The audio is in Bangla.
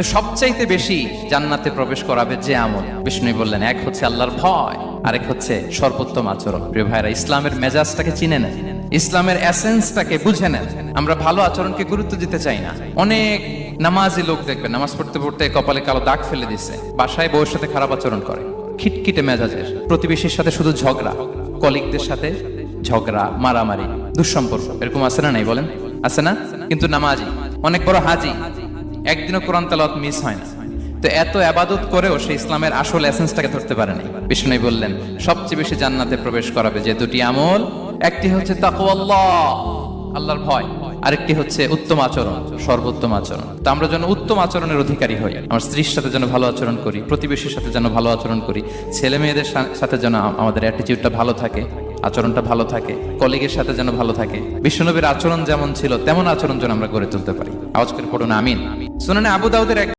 সবচাইতে বেশি জান্নাতে প্রবেশ করাবে যে আমল, বিষ্ণু বললেন, এক হচ্ছে আল্লাহর ভয়, আরেক হচ্ছে সর্বোত্তম আচরণ। প্রিয় ভাইরা, ইসলামের মেজাজটাকে চিনে নেন, ইসলামের এসেন্সটাকে বুঝে নেন। আমরা ভালো আচরণকে গুরুত্ব দিতে চাই না। অনেক নামাজি লোক দেখবেন নামাজ পড়তে পড়তে কপালে কালো দাগ ফেলে দিচ্ছে, বাসায় বউয়ের সাথে খারাপ আচরণ করে, খিটখিটে মেজাজের, প্রতিবেশীর সাথে শুধু ঝগড়া, কলিগদের সাথে ঝগড়া, মারামারি, দুঃসম্পর্ক, এরকম আছে না? নাই বলেন, আছে না? কিন্তু নামাজি, অনেক বড় হাজি, একদিনও কোরআন তেলাওয়াত মিস হয় না। তো এত আবাদত করেও সে ইসলামের আসল এসেন্সটাকে ধরতে পারেনি। বিষ্ণু বললেন, সবচেয়ে বেশি জান্নাতে প্রবেশ করাবে যে দুটি আমল, একটি হচ্ছে তাকওয়াল্লাহ, আল্লাহর ভয়, আরেকটি হচ্ছে উত্তম আচরণ, সর্বোত্তম আচরণ। তো আমরা যেন উত্তম আচরণের অধিকারী হই, আমার স্ত্রীর সাথে যেন ভালো আচরণ করি, প্রতিবেশীর সাথে যেন ভালো আচরণ করি, ছেলে মেয়েদের সাথে যেন আমাদের অ্যাটিটিউডটা ভালো থাকে, আচরণটা ভালো থাকে, কলিগের সাথে যেন ভালো থাকে। বিশ্বনবীর আচরণ যেমন ছিল তেমন আচরণ যেন আমরা গড়ে তুলতে পারি। আওয়াজ করে পড়ুন আমিন। শুনানে আবু দাউদের